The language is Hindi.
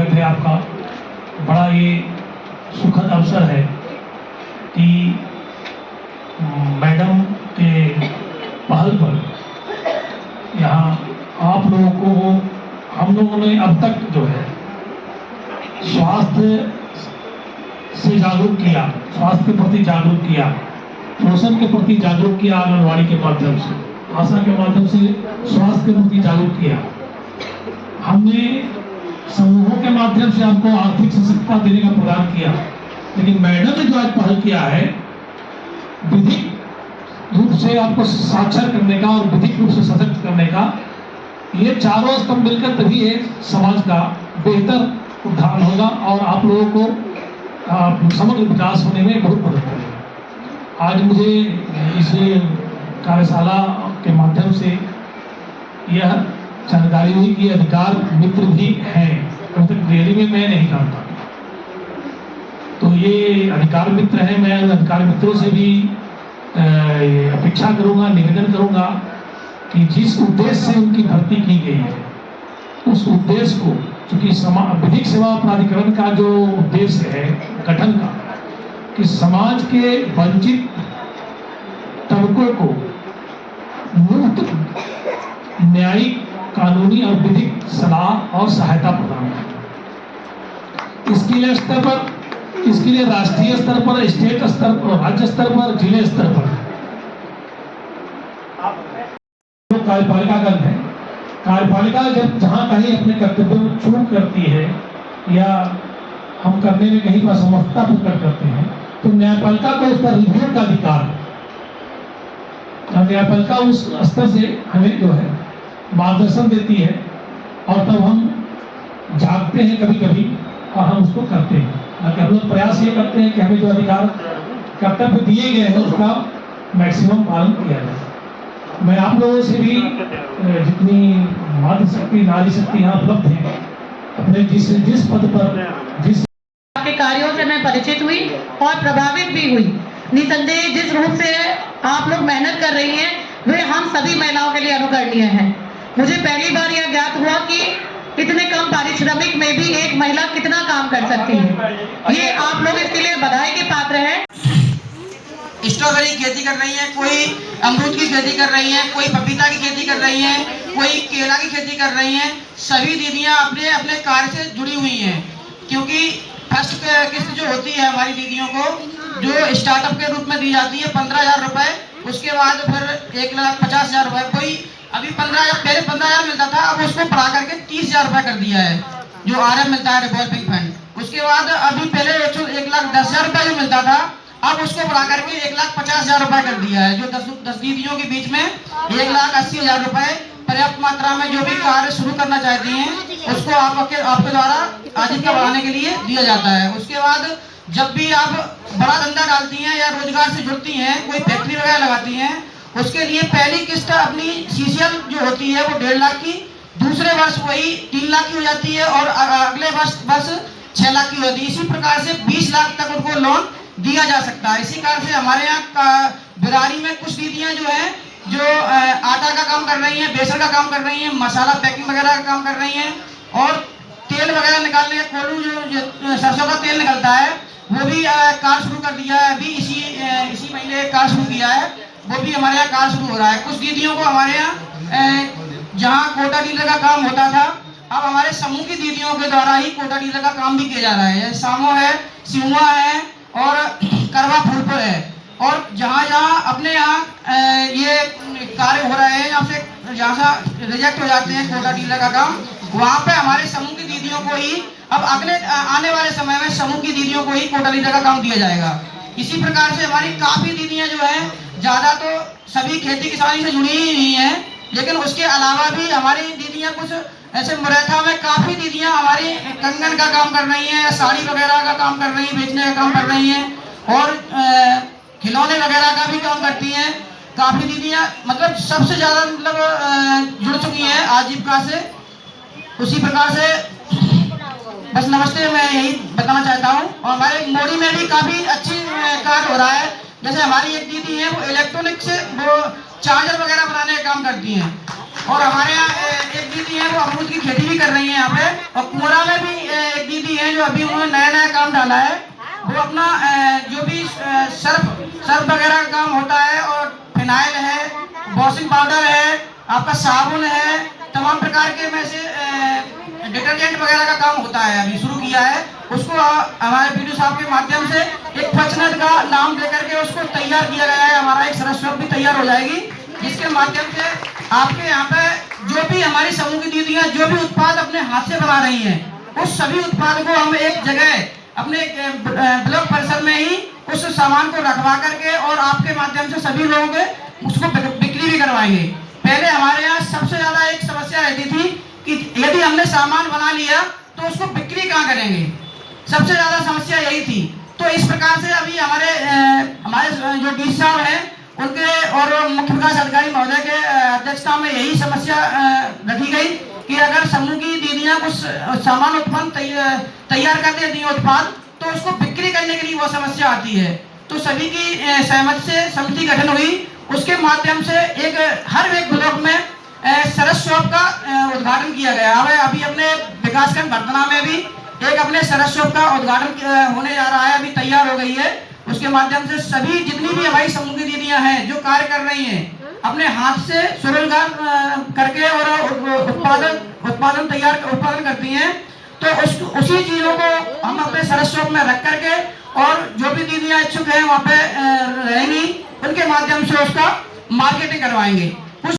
स्वागत है आपका। बड़ा ये सुखद अवसर है कि मैडम के पहल पर यहाँ आप लोगों को हम लोगों ने अब तक जो है स्वास्थ्य से जागरूक किया, स्वास्थ्य के प्रति जागरूक किया, पोषण के प्रति जागरूक किया, आंगनवाड़ी के माध्यम से, आशा के माध्यम से स्वास्थ्य के प्रति जागरूक किया। हमने समूहों के माध्यम से आपको आर्थिक सशक्तता देने का प्रदान किया, लेकिन मैडम ने जो आज पहल किया है विधिक रूप से आपको साक्षर करने का और विधिक रूप से सशक्त करने का, ये चारों स्तंभ मिलकर तभी एक समाज का बेहतर उद्धार होगा और आप लोगों को समग्र विकास होने में बहुत मदद करेगा। आज मुझे इस कार्यशाला के माध्यम से यह जानकारी हुई कि अधिकार मित्र भी हैं, अब तक रैली में मैं नहीं जानता। तो ये अधिकार मित्र हैं, मैं उन अधिकार मित्रों से भी अपेक्षा करूंगा, निवेदन करूंगा कि जिस उद्देश्य से उनकी भर्ती की गई है उस उद्देश्य को, क्योंकि विधिक सेवा प्राधिकरण का जो उद्देश्य है गठन का, कि समाज के वंचित तबकों को मुफ्त न्यायिक, कानूनी और विधिक सलाह और सहायता प्रदान करें। इसके लिए स्तर पर, इसके लिए राष्ट्रीय स्तर पर, स्टेट स्तर पर, राज्य स्तर पर, जिले स्तर पर कार्यपालिकागण है। कार्यपालिका जब जहां कहीं अपने कर्तव्यों में चूक करती है या हम करने में कहीं असमर्थता प्रकट करते हैं तो न्यायपालिका को उस पर रिव्यू का अधिकार है। न्यायपालिका उस स्तर से हमें जो है मार्गदर्शन देती है और तब हम जागते हैं कभी कभी और हम उसको करते हैं। हम लोग प्रयास ये करते हैं कि हमें जो अधिकार कर्तव्य दिए गए हैं उसका मैक्सिमम पालन किया जाए। मैं आप लोगों से भी जितनी मातृशक्ति, नारी शक्ति यहाँ उपलब्ध है, अपने जिस पद पर जिस के कार्यों से मैं परिचित हुई और प्रभावित भी हुई। निसंदेह जिस रूप से आप लोग मेहनत कर रही हैं वे हम सभी महिलाओं के लिए अनुकरणीय हैं। मुझे पहली बार यह ज्ञात हुआ कि इतने कम पारिश्रमिक में भी एक महिला कितना काम कर सकती है। ये आप लोग इसके लिए बधाई के पात्र हैं। स्ट्रॉबेरी की खेती कर रही है, कोई अमरूद की खेती कर रही है, कोई पपीता की खेती कर रही है, कोई केला की खेती कर रही हैं। सभी दीदियां अपने अपने कार्य से जुड़ी हुई हैं, क्योंकि फर्स्ट किस्त जो होती है हमारी दीदियों को जो स्टार्टअप के रूप में दी जाती है 15,000 रुपए, उसके बाद फिर 1,50,000 रुपए, कोई अभी 15,000 पहले 15,000 मिलता था, अब उसको बढ़ा करके 30,000 रुपए कर दिया है जो RM मिलता है, रिवॉल्विंग फंड। उसके बाद अभी पहले 1,10,000 रुपए जो मिलता था अब उसको बढ़ा करके 1,50,000 रुपए कर दिया है, जो 10 दीदियों के बीच में 1,80,000 रुपए पर्याप्त मात्रा में जो भी कार्य शुरू करना चाहती हैं उसको आपके द्वारा आजीविका बढ़ाने के लिए दिया जाता है। उसके बाद जब भी आप बड़ा धंधा डालती हैं या रोजगार से जुड़ती हैं, कोई फैक्ट्री वगैरह लगाती हैं, उसके लिए पहली किस्त अपनी CCL जो होती है वो 1.5 लाख की, दूसरे वर्ष वही 3 लाख की हो जाती है और अगले वर्ष बस 6 लाख की होती है। इसी प्रकार से 20 लाख तक उनको लोन दिया जा सकता है। इसी कारण से हमारे यहाँ बिरारी में कुछ दीदियां जो हैं जो आटा का काम कर रही हैं, बेसन का काम कर रही हैं, मसाला पैकिंग वगैरह का काम कर रही हैं और तेल वगैरह निकालने का कोलू जो सरसों का तेल निकलता है वो भी कार्य शुरू कर दिया है। अभी इसी महीने कार्य शुरू किया है, वो भी हमारे यहाँ कार्य शुरू हो रहा है। कुछ दीदियों को हमारे यहाँ जहाँ कोटा डीलर का काम होता था अब हमारे समूह की दीदियों के द्वारा ही कोटा डीलर का काम भी किया जा रहा है। सामो है, सिमुआ है और करवा फूलपुर है। और जहाँ जहाँ अपने यहाँ ये कार्य हो रहे हैं या फिर जहाँ रिजेक्ट हो जाते हैं कोटा डीलर का काम, वहाँ पे हमारे समूह की दीदियों को ही अब अगले आने वाले समय में समूह की दीदियों को ही कोटा डीलर का काम दिया जाएगा। इसी प्रकार से हमारी काफी दीदियाँ जो है, ज्यादा तो सभी खेती किसानी से जुड़ी ही हुई हैं, लेकिन उसके अलावा भी हमारी दीदियाँ कुछ ऐसे मुरैठा में काफी दीदियाँ हमारी कंगन का काम कर रही हैं, साड़ी वगैरह का काम कर रही हैं, बेचने का काम कर रही हैं और खिलौने वगैरह का भी काम करती हैं। काफी दीदियाँ मतलब सबसे ज्यादा मतलब जुड़ चुकी हैं आजीविका से। उसी प्रकार से बस नमस्ते मैं यही बताना चाहता हूँ। और हमारे मोड़ी में भी काफी अच्छी कार्य हो रहा है। जैसे हमारी एक दीदी है वो इलेक्ट्रॉनिक से वो चार्जर वगैरह बनाने का काम करती हैं और हमारे यहाँ एक दीदी है वो अमरूद की खेती भी कर रही है यहाँ पे। और कुमरा में भी एक जो अभी उन्होंने नया नया काम डाला है, वो अपना जो भी सर्फ वगैरह का काम होता है, और फिनाइल है, वॉशिंग पाउडर है, आपका साबुन है, तमाम प्रकार के में से डिटर्जेंट वगैरह का काम होता है, अभी शुरू किया है। उसको हमारे पीडी साहब के माध्यम से एक फचनट का नाम देकर के उसको तैयार किया गया है। हमारा एक सरस शॉप भी तैयार हो जाएगी, जिसके माध्यम से आपके यहाँ पे जो भी हमारी समूह की दीदियाँ जो भी उत्पाद अपने हाथ से बना रही हैं, उस सभी उत्पाद को हम एक जगह अपने ब्लॉक परिसर में ही उस सामान को रखवा करके और आपके माध्यम से सभी लोगों के उसको बिक्री भी करवाएंगे। पहले हमारे यहाँ सबसे ज्यादा एक समस्या रहती थी कि यदि हमने सामान बना लिया तो उसको बिक्री कहाँ करेंगे, सबसे ज्यादा समस्या यही थी। तो इस प्रकार से अभी हमारे जो डी साहब हैं उनके और मुख्य विकास अधिकारी महोदय के अध्यक्षता में यही समस्या रखी गई कि अगर समूह की दीदियां कुछ सामान उत्पन्न तैयार कर देती हैं उत्पाद, तो उसको बिक्री करने के लिए वो समस्या आती है। तो सभी की सहमति से समिति गठन हुई, उसके माध्यम से हर एक ब्लॉक में सरस शॉप का उद्घाटन किया गया है। अभी अपने विकासखंड भरतना में भी एक अपने सरस शॉप का उद्घाटन होने जा रहा है, अभी तैयार हो गई है। उसके माध्यम से सभी जितनी भी हमारी समूह की दीदियां हैं जो कार्य कर रही हैं, अपने हाथ से स्वरोजगार करके और उत्पादन करती हैं, तो उसी चीजों को हम अपने सरस शॉप में रख करके और जो भी दीदियां इच्छुक हैं वहाँ पे रहेंगी, उनके माध्यम से उसका मार्केटिंग करवाएंगे।